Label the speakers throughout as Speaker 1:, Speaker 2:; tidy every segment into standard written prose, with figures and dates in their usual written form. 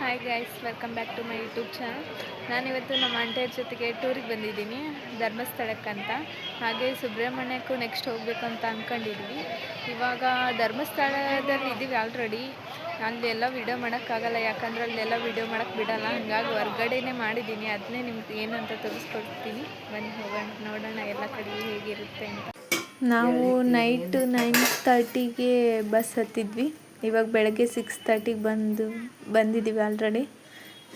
Speaker 1: Hi guys, welcome back to my YouTube channel. ನಾನಿವತ್ತು ನಮ್ಮ ಆಂಟಿಯವ್ರ ಜೊತೆಗೆ ಟೂರಿಗೆ ಬಂದಿದ್ದೀನಿ, ಧರ್ಮಸ್ಥಳಕ್ಕಂತ. ಹಾಗೆ ಸುಬ್ರಹ್ಮಣ್ಯಕ್ಕೂ ನೆಕ್ಸ್ಟ್ ಹೋಗಬೇಕು ಅಂತ ಅಂದ್ಕೊಂಡಿದ್ವಿ. ಇವಾಗ ಧರ್ಮಸ್ಥಳದಲ್ಲಿ ಇದ್ದೀವಿ ಆಲ್ರೆಡಿ. ಅಲ್ಲೆಲ್ಲ ವಿಡಿಯೋ ಮಾಡೋಕ್ಕಾಗಲ್ಲ, ಯಾಕಂದರೆ ಅಲ್ಲೆಲ್ಲ ವಿಡಿಯೋ ಮಾಡೋಕ್ಕೆ ಬಿಡೋಲ್ಲ. ಹಂಗಾಗಿ ಹೊರ್ಗಡೆನೇ ಮಾಡಿದ್ದೀನಿ, ಅದನ್ನೇ ನಿಮ್ಗೆ ಏನಂತ ತೋರಿಸ್ಕೊಡ್ತೀನಿ. ಬನ್ನಿ ಹೋಗೋಣ, ನೋಡೋಣ ಎಲ್ಲ ಕಡೆ ಹೇಗಿರುತ್ತೆ ಅಂತ. ನಾವು ನೈಟ್ 9:30ಗೆ ಬಸ್ ಹತ್ತಿದ್ವಿ. ಇವಾಗ ಬೆಳಗ್ಗೆ 6:30ಗೆ ಬಂದಿದ್ದೀವಿ ಆಲ್ರೆಡಿ.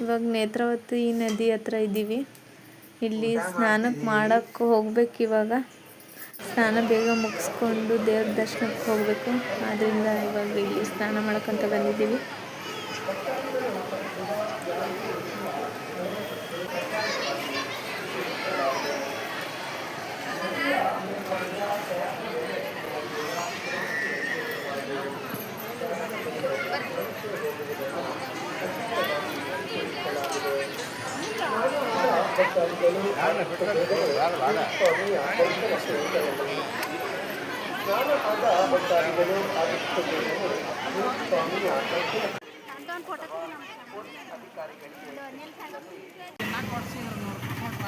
Speaker 1: ಇವಾಗ ನೇತ್ರಾವತಿ ನದಿ ಹತ್ರ ಇದ್ದೀವಿ. ಇಲ್ಲಿ ಸ್ನಾನಕ್ಕೆ ಮಾಡೋಕ್ಕೆ ಹೋಗ್ಬೇಕು. ಇವಾಗ ಸ್ನಾನ ಬೇಗ ಮುಗಿಸ್ಕೊಂಡು ದೇವ್ರ ದರ್ಶನಕ್ಕೆ ಹೋಗಬೇಕು. ಆದ್ದರಿಂದ ಇವಾಗ ಇಲ್ಲಿ ಸ್ನಾನ ಮಾಡೋಕ್ಕಂತ ಬಂದಿದ್ದೀವಿ.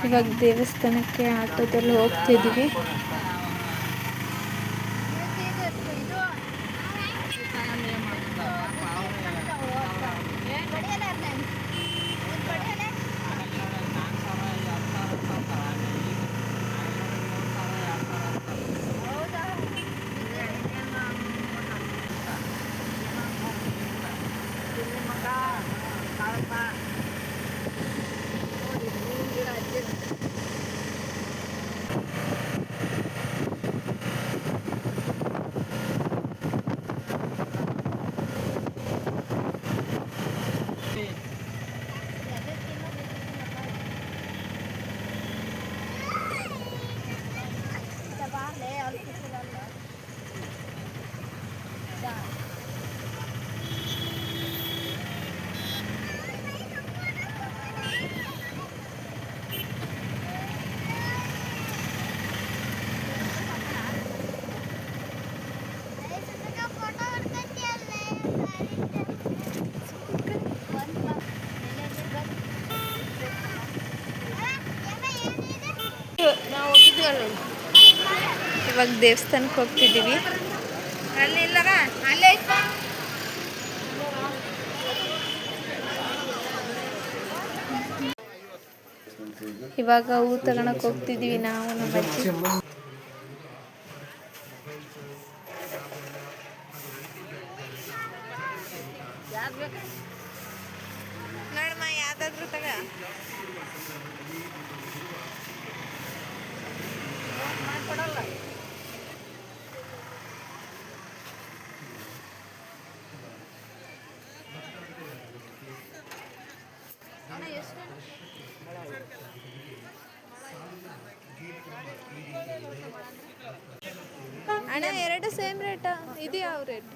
Speaker 1: ಇವಾಗ ದೇವಸ್ಥಾನಕ್ಕೆ ಆಟೋದಲ್ಲಿ ಹೋಗ್ತಿದ್ದೀವಿ. ಇವಾಗ ದೇವಸ್ಥಾನಕ್ಕೆ ಹೋಗ್ತಿದ್ದೀವಿ. ಇವಾಗ ಹೂ ತಗೊಳಕ್ ಹೋಗ್ತಿದ್ದೀವಿ ನಾವು, ನಮ್ಮ ಅಜ್ಜಿ. ನೋಡಮ್ಮ, ಯಾವ್ದಾದ್ರು ತಗ. ಅಣ್ಣ, ಎರಡು ಸೇಮ್ ರೇಟಾ? ಇದು ಯಾವ ರೇಟ್?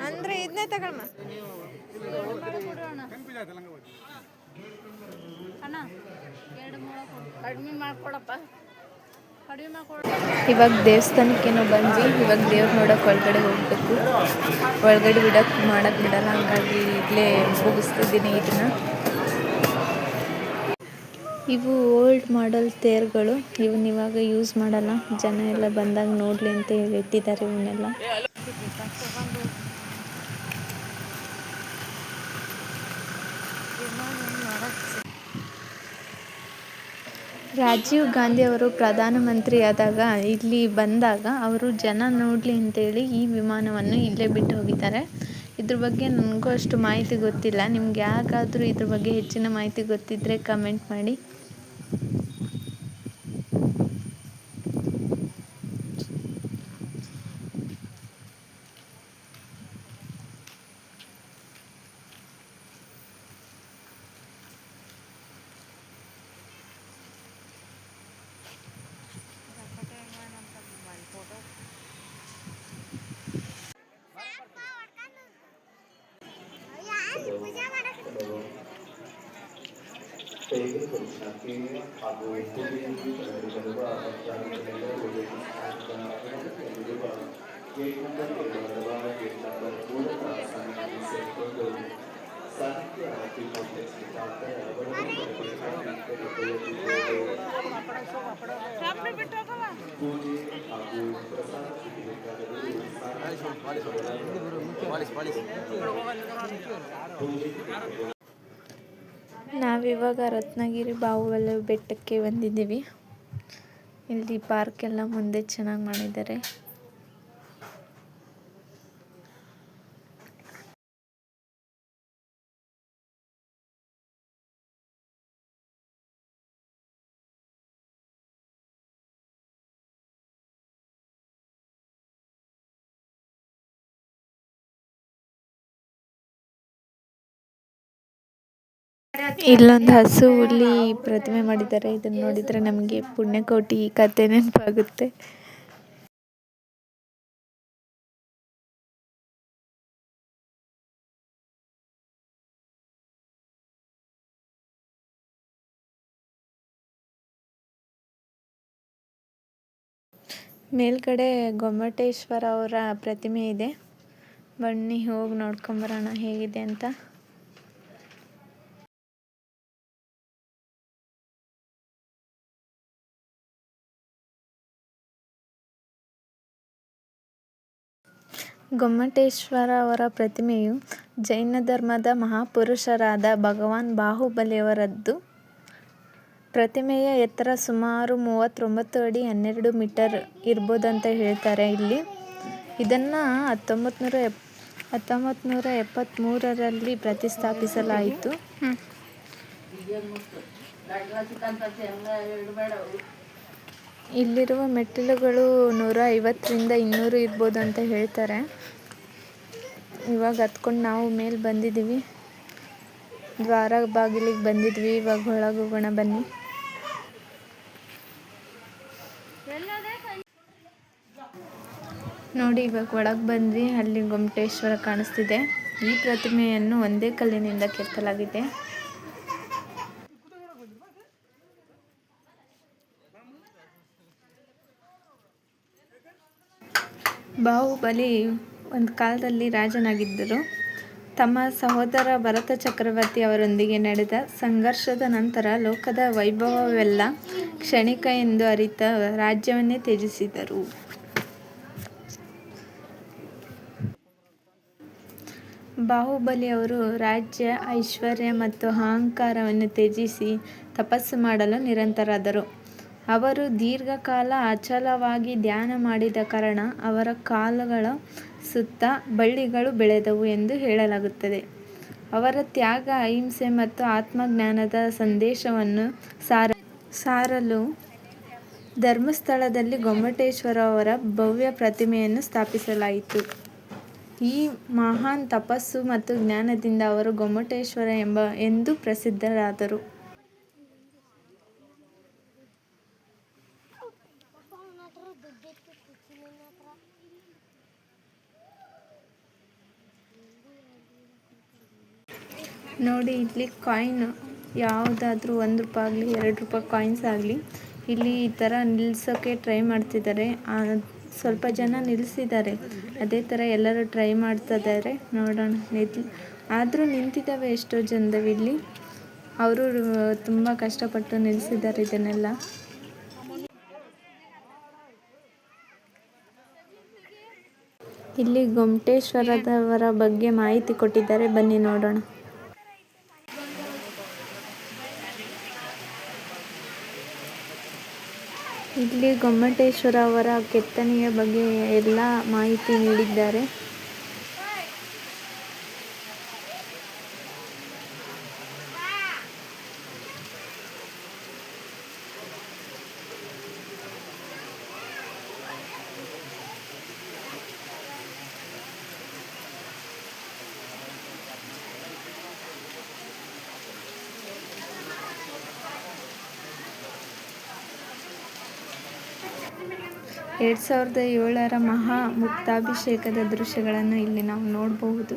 Speaker 1: ಅಂದರೆ ಇದನ್ನೇ ತಗೊಳಮ್ಮ. ಇವಾಗ ದೇವಸ್ಥಾನಕ್ಕೇನೋ ಬಂದ್ವಿ. ಇವಾಗ ದೇವ್ರು ನೋಡೋಕೆ ಒಳಗಡೆ ಹೋಗ್ಬೇಕು. ಒಳಗಡೆ ಮಾಡಕ್ಕೆ ಬಿಡಲ್ಲ, ಹಂಗಾಗಿ ಇಲ್ಲೇ ಮುಗಿಸ್ತಿದ್ದೀನಿ ಇದನ್ನ. ಇವು ಓಲ್ಡ್ ಮಾಡೆಲ್ ತೇರುಗಳು. ಇವನ್ನ ಇವಾಗ ಯೂಸ್ ಮಾಡಲ್ಲ, ಜನ ಎಲ್ಲ ಬಂದಾಗ ನೋಡಲಿ ಅಂತ ಹೇಳಿ ಇಟ್ಟಿದ್ದಾರೆ ಇವನ್ನೆಲ್ಲ. ರಾಜೀವ್ ಗಾಂಧಿ ಅವರು ಪ್ರಧಾನಮಂತ್ರಿ ಆದಾಗ ಇಲ್ಲಿ ಬಂದಾಗ ಅವರು ಜನ ನೋಡಲಿ ಅಂತೇಳಿ ಈ ವಿಮಾನವನ್ನು ಇಲ್ಲೇ ಬಿಟ್ಟು ಹೋಗಿದ್ದಾರೆ. ಇದ್ರ ಬಗ್ಗೆ ನನಗೂ ಅಷ್ಟು ಮಾಹಿತಿ ಗೊತ್ತಿಲ್ಲ. ನಿಮ್ಗೆ ಯಾಕಾದರೂ ಇದ್ರ ಬಗ್ಗೆ ಹೆಚ್ಚಿನ ಮಾಹಿತಿ ಗೊತ್ತಿದ್ದರೆ ಕಮೆಂಟ್ ಮಾಡಿ. ನಾವಿವಾಗ ರತ್ನಗಿರಿ ಬಾಹುಬಲಿ ಬೆಟ್ಟಕ್ಕೆ ಬಂದಿದ್ದೀವಿ. ಇಲ್ಲಿ ಪಾರ್ಕ್ ಎಲ್ಲ ಮುಂದೆ ಚೆನ್ನಾಗಿ ಮಾಡಿದ್ದಾರೆ. ಇಲ್ಲೊಂದು ಹಸು ಹುಲಿ ಪ್ರತಿಮೆ ಮಾಡಿದ್ದಾರೆ. ಇದನ್ನ ನೋಡಿದ್ರೆ ನಮಗೆ ಪುಣ್ಯಕೋಟಿ ಕಥೆ ನೆನಪಾಗುತ್ತೆ. ಮೇಲ್ಗಡೆ ಗೊಮ್ಮಟೇಶ್ವರ ಅವರ ಪ್ರತಿಮೆ ಇದೆ. ಬನ್ನಿ ಹೋಗಿ ನೋಡ್ಕೊಂಬರೋಣ ಹೇಗಿದೆ ಅಂತ. ಗೊಮ್ಮಟೇಶ್ವರ ಅವರ ಪ್ರತಿಮೆಯು ಜೈನ ಧರ್ಮದ ಮಹಾಪುರುಷರಾದ ಭಗವಾನ್ ಬಾಹುಬಲಿಯವರದ್ದು. ಪ್ರತಿಮೆಯ ಎತ್ತರ ಸುಮಾರು 39 ಅಡಿ 12 ಮೀಟರ್ ಇರ್ಬೋದಂತ ಹೇಳ್ತಾರೆ. ಇದನ್ನು 1973ರಲ್ಲಿ ಪ್ರತಿಷ್ಠಾಪಿಸಲಾಯಿತು. ಇಲ್ಲಿರುವ ಮೆಟ್ಟಿಲುಗಳು 150ರಿಂದ 200 ಇರ್ಬೋದು ಅಂತ ಹೇಳ್ತಾರೆ. ಇವಾಗ ಹತ್ಕೊಂಡು ನಾವು ಮೇಲೆ ಬಂದಿದ್ದೀವಿ. ದ್ವಾರ ಬಾಗಿಲಿಗೆ ಬಂದಿದ್ವಿ. ಇವಾಗ ಒಳಗೆ ಹೋಗೋಣ ಬನ್ನಿ. ನೋಡಿ ಇವಾಗ ಒಳಗೆ ಬಂದ್ವಿ. ಅಲ್ಲಿ ಗೊಮ್ಮಟೇಶ್ವರ ಕಾಣಿಸ್ತಿದೆ. ಈ ಪ್ರತಿಮೆಯನ್ನು ಒಂದೇ ಕಲ್ಲಿನಿಂದ ಕೆತ್ತಲಾಗಿದೆ. ಬಾಹುಬಲಿ ಒಂದು ಕಾಲದಲ್ಲಿ ರಾಜನಾಗಿದ್ದರು. ತಮ್ಮ ಸಹೋದರ ಭರತ ಚಕ್ರವರ್ತಿ ಅವರೊಂದಿಗೆ ನಡೆದ ಸಂಘರ್ಷದ ನಂತರ ಲೋಕದ ವೈಭವವೆಲ್ಲ ಕ್ಷಣಿಕ ಎಂದು ಅರಿತ ರಾಜ್ಯವನ್ನೇ ತ್ಯಜಿಸಿದರು. ಬಾಹುಬಲಿ ಅವರು ರಾಜ್ಯ, ಐಶ್ವರ್ಯ ಮತ್ತು ಅಹಂಕಾರವನ್ನು ತ್ಯಜಿಸಿ ತಪಸ್ಸು ಮಾಡಲು ನಿರತರಾದರು. ಅವರು ದೀರ್ಘಕಾಲ ಅಚಲವಾಗಿ ಧ್ಯಾನ ಮಾಡಿದ ಕಾರಣ ಅವರ ಕಾಲುಗಳ ಸುತ್ತ ಬಳ್ಳಿಗಳು ಬೆಳೆದವು ಎಂದು ಹೇಳಲಾಗುತ್ತದೆ. ಅವರ ತ್ಯಾಗ, ಅಹಿಂಸೆ ಮತ್ತು ಆತ್ಮಜ್ಞಾನದ ಸಂದೇಶವನ್ನು ಸಾರಲು ಧರ್ಮಸ್ಥಳದಲ್ಲಿ ಗೊಮ್ಮಟೇಶ್ವರ ಅವರ ಭವ್ಯ ಪ್ರತಿಮೆಯನ್ನು ಸ್ಥಾಪಿಸಲಾಯಿತು. ಈ ಮಹಾನ್ ತಪಸ್ಸು ಮತ್ತು ಜ್ಞಾನದಿಂದ ಅವರು ಗೊಮ್ಮಟೇಶ್ವರ ಎಂದು ಪ್ರಸಿದ್ಧರಾದರು. ನೋಡಿ ಇಲ್ಲಿ ಕಾಯಿನ್ ಯಾವುದಾದ್ರೂ 1 ರೂಪಾಯಿ ಆಗಲಿ 2 ರೂಪಾಯಿ ಕಾಯಿನ್ಸ್ ಆಗಲಿ ಇಲ್ಲಿ ಈ ಥರ ನಿಲ್ಸೋಕ್ಕೆ ಟ್ರೈ ಮಾಡ್ತಿದ್ದಾರೆ. ಸ್ವಲ್ಪ ಜನ ನಿಲ್ಲಿಸಿದ್ದಾರೆ. ಅದೇ ಥರ ಎಲ್ಲರೂ ಟ್ರೈ ಮಾಡ್ತಿದ್ದಾರೆ. ನೋಡೋಣ. ಆದರೂ ನಿಂತಿದ್ದಾವೆ ಎಷ್ಟೋ ಜನದವು ಇಲ್ಲಿ. ಅವರು ತುಂಬ ಕಷ್ಟಪಟ್ಟು ನಿಲ್ಲಿಸಿದ್ದಾರೆ ಇದನ್ನೆಲ್ಲ. ಇಲ್ಲಿ ಗೊಮ್ಮಟೇಶ್ವರದವರ ಬಗ್ಗೆ ಮಾಹಿತಿ ಕೊಟ್ಟಿದ್ದಾರೆ. ಬನ್ನಿ ನೋಡೋಣ. ಇಲ್ಲಿ ಗೊಮ್ಮಟೇಶ್ವರ ಅವರ ಕೆತ್ತನೆಯ ಬಗ್ಗೆ ಎಲ್ಲ ಮಾಹಿತಿ ನೀಡಿದ್ದಾರೆ. ಎರಡು 2007ರ ಮಹಾ ಮುಕ್ತಾಭಿಷೇಕದ ದೃಶ್ಯಗಳನ್ನು ಇಲ್ಲಿ ನಾವು ನೋಡಬಹುದು.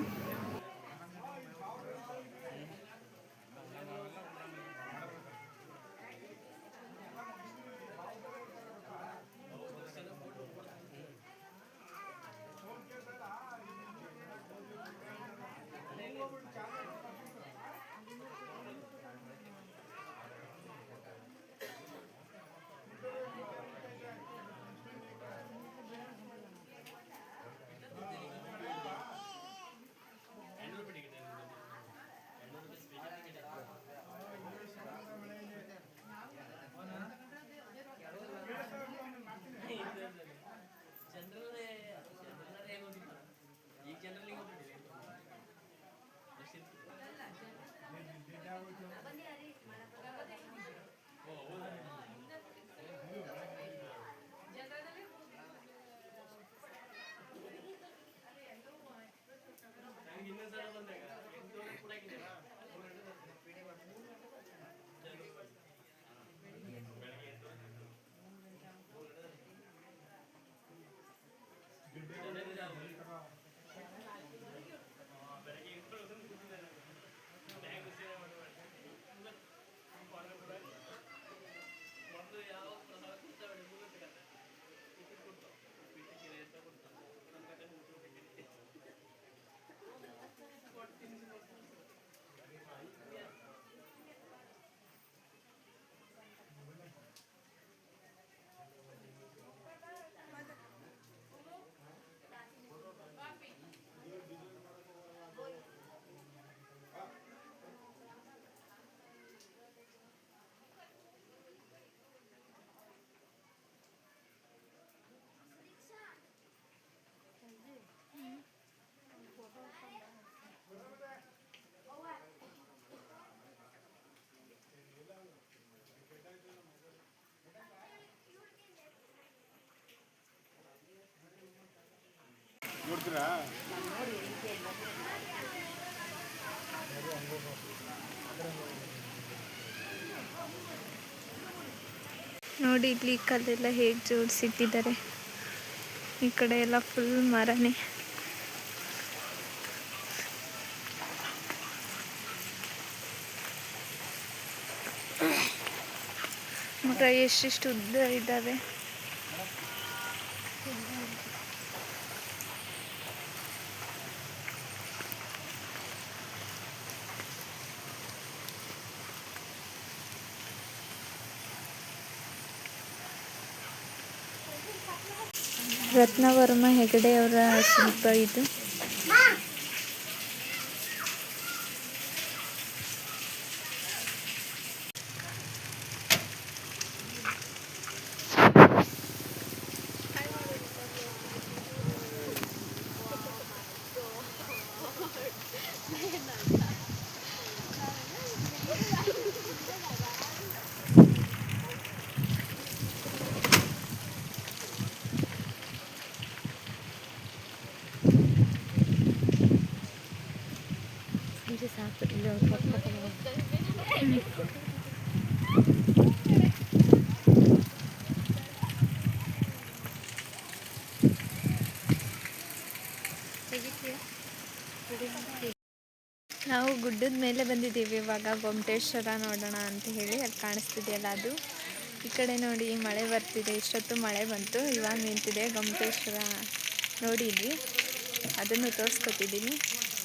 Speaker 1: ನೋಡಿ ಇಲ್ಲಿ ಕಲ್ಲೆಲ್ಲ ಹೇಗೆ ಜೋಡಿಸಿಟ್ಟಿದ್ದಾರೆ. ಈ ಕಡೆ ಎಲ್ಲ ಫುಲ್ ಮರನೇ. ಮರ ಎಷ್ಟೆಷ್ಟು ಉದ್ದ ಇದ್ದಾವೆ. ರತ್ನವರ್ಮ ಹೆಗಡೆ ಅವರ ಶಿಲ್ಪ ಇದು. ನಾವು ಗುಡ್ಡದ ಮೇಲೆ ಬಂದಿದ್ದೀವಿ ಇವಾಗ. ಗೊಮ್ಮಟೇಶ್ವರ ನೋಡೋಣ ಅಂತ ಹೇಳಿ ಅಲ್ಲಿ ಕಾಣಿಸ್ತಿದೆಯಲ್ಲ ಅದು. ಈ ಕಡೆ ನೋಡಿ ಮಳೆ ಬರ್ತಿದೆ. ಇಷ್ಟೊತ್ತು ಮಳೆ ಬಂತು, ಇವಾಗ ನಿಂತಿದೆ. ಗೊಮ್ಮಟೇಶ್ವರ ನೋಡಿದ್ವಿ, ಅದನ್ನು ತೋರಿಸ್ಕೊತಿದ್ದೀನಿ.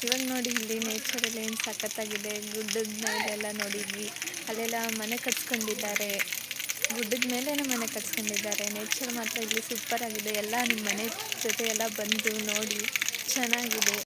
Speaker 1: ಇವಾಗ ನೋಡಿ ಇಲ್ಲಿ ನೇಚರಲ್ಲಿ ಏನು ಸಖತ್ತಾಗಿದೆ. ಗುಡ್ಡದ ಮೇಲೆಲ್ಲ ನೋಡಿದ್ವಿ, ಅಲ್ಲೆಲ್ಲ ಮನೆ ಕಟ್ಸ್ಕೊಂಡಿದ್ದಾರೆ. ಗುಡ್ಡದ ಮೇಲೇ ಮನೆ ಕಟ್ಸ್ಕೊಂಡಿದ್ದಾರೆ. ನೇಚರ್ ಮಾತ್ರ ಇಲ್ಲಿ ಸೂಪರ್ ಆಗಿದೆ. ಎಲ್ಲ ನಿಮ್ಮ ಮನೆ ಜೊತೆ ಎಲ್ಲ ಬಂದು ನೋಡಿ, ಚೆನ್ನಾಗಿದೆ.